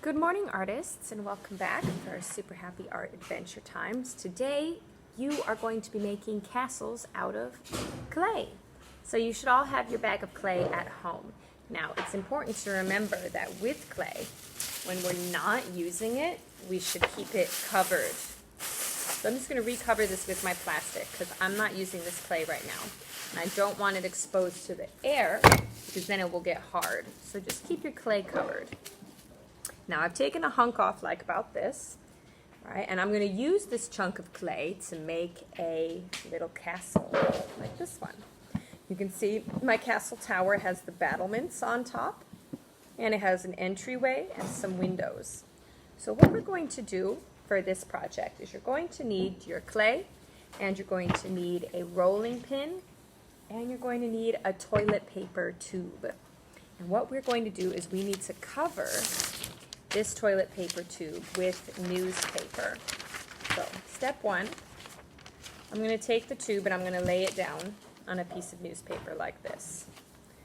Good morning, artists, and welcome back to our Super Happy Art Adventure Times. Today, you are going to be making castles out of clay. So you should all have your bag of clay at home. Now, it's important to remember that with clay, when we're not using it, we should keep it covered. So I'm just going to recover this with my plastic because I'm not using this clay right now. And I don't want it exposed to the air because then it will get hard. So just keep your clay covered. Now I've taken a hunk off like about this, right? And I'm going to use this chunk of clay to make a little castle like this one. You can see my castle tower has the battlements on top, and it has an entryway and some windows. So what we're going to do for this project is you're going to need your clay, and you're going to need a rolling pin, and you're going to need a toilet paper tube. And what we're going to do is we need to cover this toilet paper tube with newspaper. So step one, I'm going to take the tube and I'm going to lay it down on a piece of newspaper like this.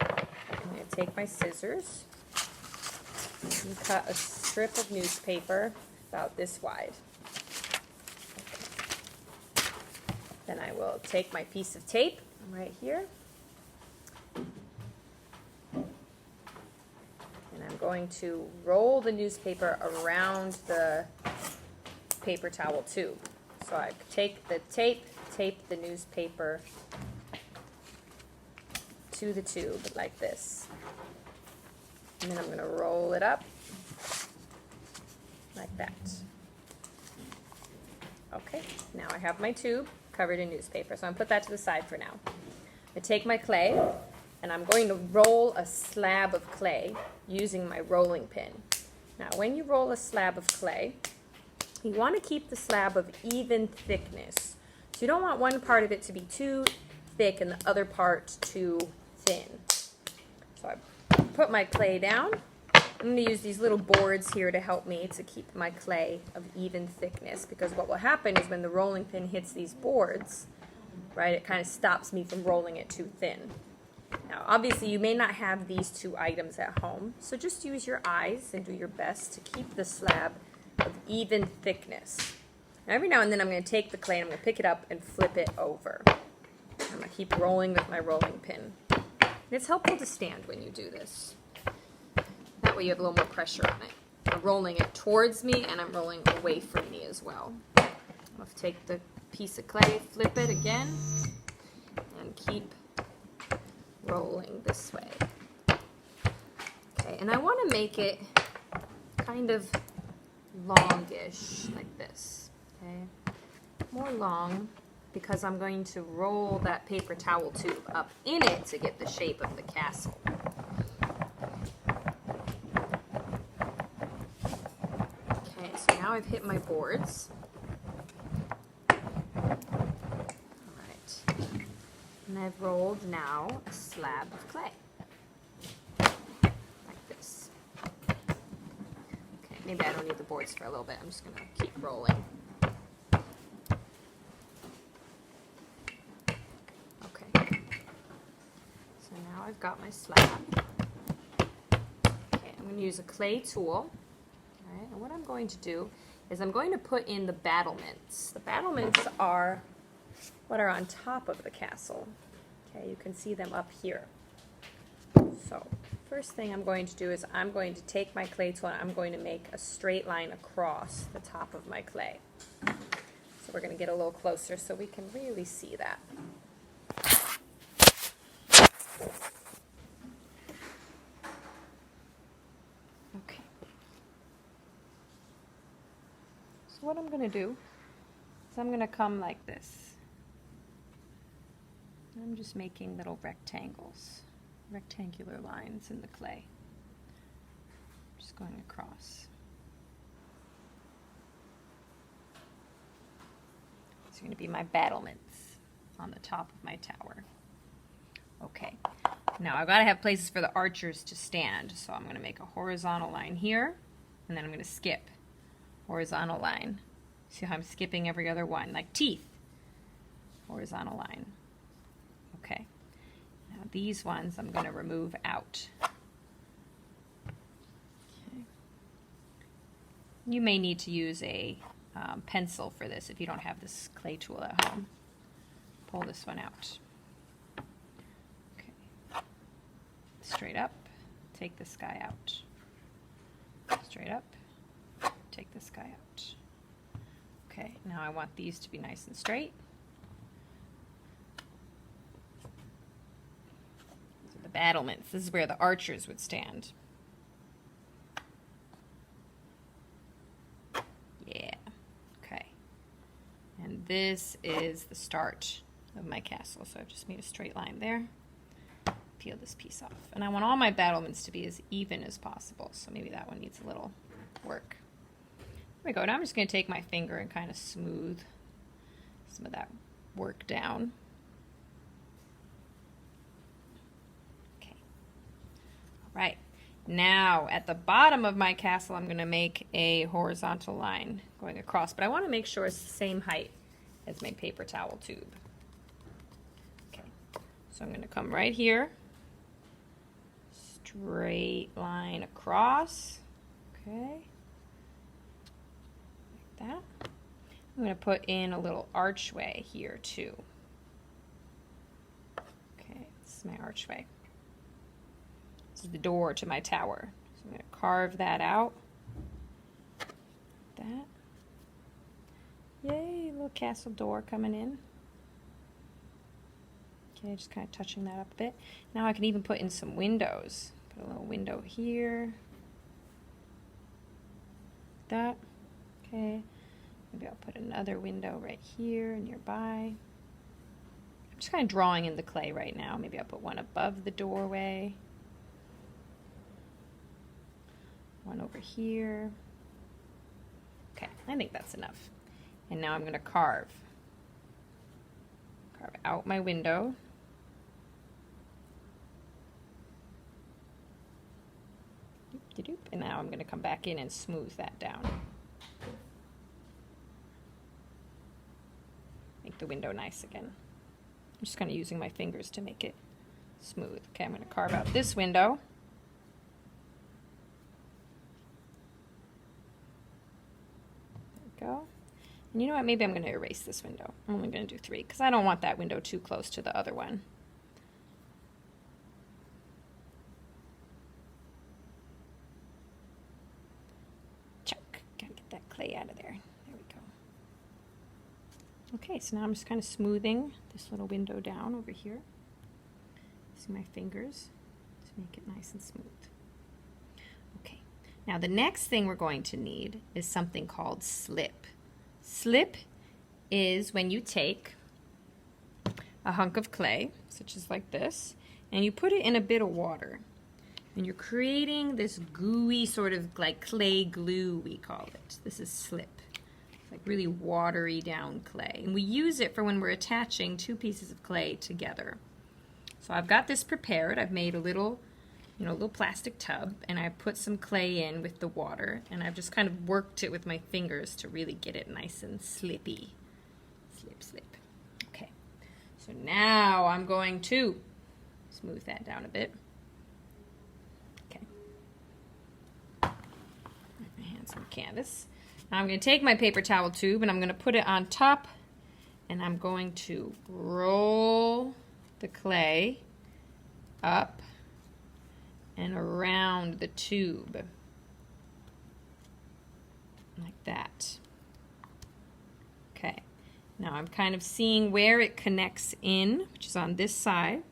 I'm going to take my scissors and cut a strip of newspaper about this wide. Okay. Then I will take my piece of tape right here. I'm going to roll the newspaper around the paper towel tube. So I take the tape the newspaper to the tube like this. And then I'm going to roll it up like that. Okay, now I have my tube covered in newspaper. So I'm going to put that to the side for now. I take my clay, and I'm going to roll a slab of clay using my rolling pin. Now, when you roll a slab of clay, you want to keep the slab of even thickness. So you don't want one part of it to be too thick and the other part too thin. So I put my clay down. I'm going to use these little boards here to help me to keep my clay of even thickness, because what will happen is when the rolling pin hits these boards, right, it kind of stops me from rolling it too thin. Now, obviously, you may not have these two items at home, so just use your eyes and do your best to keep the slab of even thickness. Now, every now and then, I'm going to take the clay and I'm going to pick it up and flip it over. I'm going to keep rolling with my rolling pin. And it's helpful to stand when you do this. That way, you have a little more pressure on it. I'm rolling it towards me, and I'm rolling away from me as well. I'll take the piece of clay, flip it again, and keep rolling this way. Okay, and I want to make it kind of longish like this. Okay, more long, because I'm going to roll that paper towel tube up in it to get the shape of the castle. Okay, so now I've hit my boards. And I've rolled now a slab of clay, like this. Okay, maybe I don't need the boards for a little bit. I'm just going to keep rolling. Okay, so now I've got my slab. Okay, I'm going to use a clay tool. All right, and what I'm going to do is I'm going to put in the battlements. The battlements are what are on top of the castle. Okay, you can see them up here. So, first thing I'm going to do is I'm going to take my clay tool and I'm going to make a straight line across the top of my clay. So we're going to get a little closer so we can really see that. Okay. So what I'm going to do is I'm going to come like this. I'm just making little rectangles, rectangular lines in the clay. Just going across. These are going to be my battlements on the top of my tower. Okay, now I've got to have places for the archers to stand, so I'm going to make a horizontal line here, and then I'm going to skip. Horizontal line. See how I'm skipping every other one, like teeth. Horizontal line. Okay, now these ones I'm going to remove out. Okay. You may need to use a pencil for this if you don't have this clay tool at home. Pull this one out. Okay. Straight up, take this guy out. Straight up, take this guy out. Okay, now I want these to be nice and straight. These are the battlements. This is where the archers would stand. Yeah, okay. And this is the start of my castle. So I've just made a straight line there. Peel this piece off. And I want all my battlements to be as even as possible. So maybe that one needs a little work. There we go. Now I'm just going to take my finger and kind of smooth some of that work down. Okay. All right. Now at the bottom of my castle, I'm going to make a horizontal line going across, but I want to make sure it's the same height as my paper towel tube. Okay. So I'm going to come right here. Straight line across. Okay. Like that. I'm going to put in a little archway here too. Okay, this is my archway. This is the door to my tower. So I'm going to carve that out. Like that. Yay, little castle door coming in. Okay, just kind of touching that up a bit. Now I can even put in some windows. Put a little window here. Like that. Okay. Maybe I'll put another window right here nearby. I'm just kind of drawing in the clay right now. Maybe I'll put one above the doorway. One over here. Okay, I think that's enough. And now I'm going to carve out my window. And now I'm going to come back in and smooth that down. Make the window nice again. I'm just kind of using my fingers to make it smooth. Okay, I'm going to carve out this window. There we go. And you know what? Maybe I'm going to erase this window. I'm only going to do 3 because I don't want that window too close to the other one. Chuck. Gotta get that clay out of there. There we go. Okay, so now I'm just kind of smoothing this little window down over here. Using my fingers to make it nice and smooth. Okay, now the next thing we're going to need is something called slip. Slip is when you take a hunk of clay, such as like this, and you put it in a bit of water. And you're creating this gooey sort of like clay glue, we call it. This is slip. It's like really watery down clay. And we use it for when we're attaching 2 pieces of clay together. So I've got this prepared. I've made a little, little plastic tub, and I put some clay in with the water, and I've just kind of worked it with my fingers to really get it nice and slippy. Slip, slip. Okay. So now I'm going to smooth that down a bit. Okay. My hands on canvas. Now I'm going to take my paper towel tube and I'm going to put it on top, and I'm going to roll the clay up and around the tube like that. Okay, now I'm kind of seeing where it connects in, which is on this side.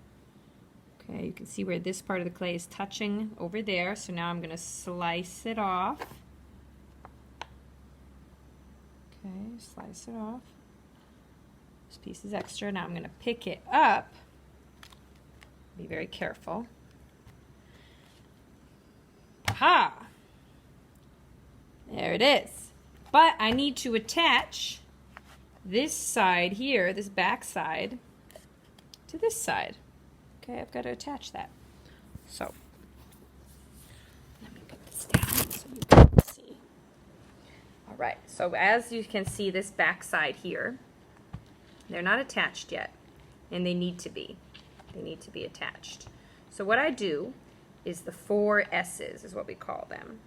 Okay, you can see where this part of the clay is touching over there. So now I'm going to slice it off. Okay, slice it off. This piece is extra. Now I'm going to pick it up. Be very careful. Aha! There it is. But I need to attach this side here, this back side, to this side. Okay, I've got to attach that. So, let me put this down so you can see. All right, so as you can see, this back side here, they're not attached yet, and they need to be. They need to be attached. So what I do is the 4 S's is what we call them.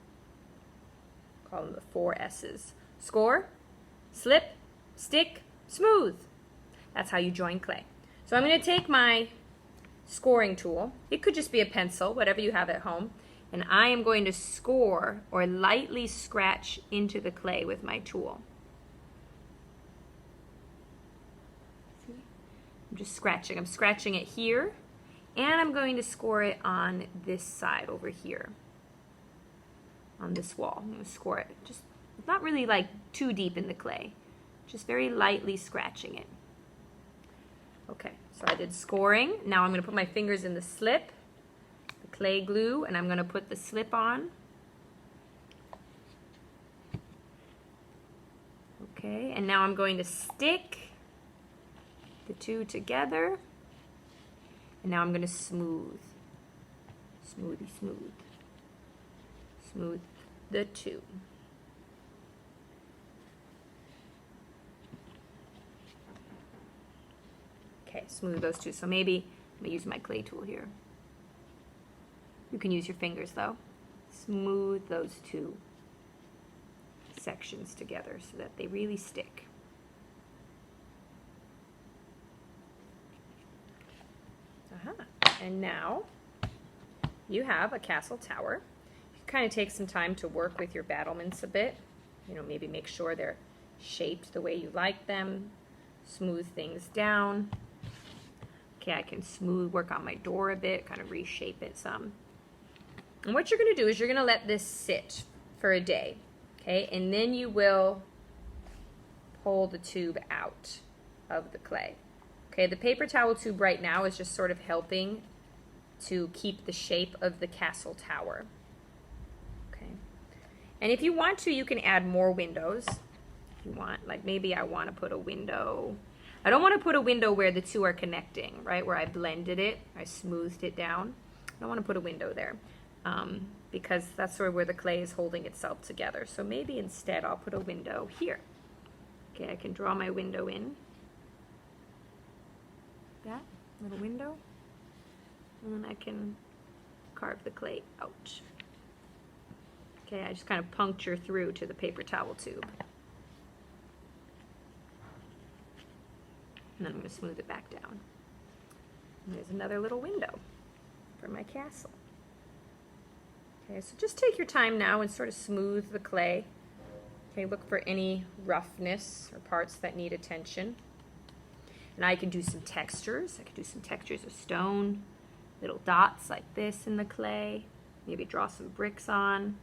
Call them the 4 S's. Score, slip, stick, smooth. That's how you join clay. So I'm going to take my scoring tool. It could just be a pencil, whatever you have at home. And I am going to score or lightly scratch into the clay with my tool. See? I'm just scratching. I'm scratching it here. And I'm going to score it on this side over here. On this wall. I'm going to score it. Just not really like too deep in the clay. Just very lightly scratching it. Okay, so I did scoring. Now I'm going to put my fingers in the slip, the clay glue, and I'm going to put the slip on. Okay, and now I'm going to stick the two together. And now I'm going to smooth. Smoothie smooth. Smooth the two. Okay, smooth those two. So maybe I'm going to use my clay tool here. You can use your fingers though. Smooth those two sections together so that they really stick. And now you have a castle tower. You can kind of take some time to work with your battlements a bit. You know, maybe make sure they're shaped the way you like them. Smooth things down. Okay, I can work on my door a bit, kind of reshape it some. And what you're going to do is you're going to let this sit for a day, okay? And then you will pull the tube out of the clay. Okay, the paper towel tube right now is just sort of helping to keep the shape of the castle tower. Okay, and if you want to, you can add more windows. If you want, like maybe I want to put a window. I don't want to put a window where the two are connecting, right? Where I blended it, I smoothed it down. I don't want to put a window there because that's sort of where the clay is holding itself together. So maybe instead I'll put a window here. Okay, I can draw my window in. That little window. And then I can carve the clay out. Okay, I just kind of puncture through to the paper towel tube. And then I'm going to smooth it back down. And there's another little window for my castle. Okay, so just take your time now and sort of smooth the clay. Okay, look for any roughness or parts that need attention. And I can do some textures. I can do some textures of stone, little dots like this in the clay. Maybe draw some bricks on.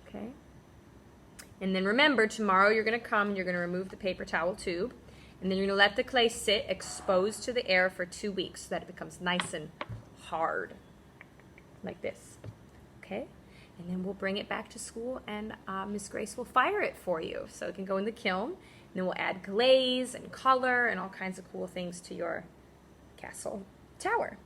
Okay. And then remember, tomorrow you're going to come and you're going to remove the paper towel tube. And then you're going to let the clay sit exposed to the air for 2 weeks so that it becomes nice and hard, like this. Okay? And then we'll bring it back to school and Miss Grace will fire it for you. So it can go in the kiln. And then we'll add glaze and color and all kinds of cool things to your castle tower.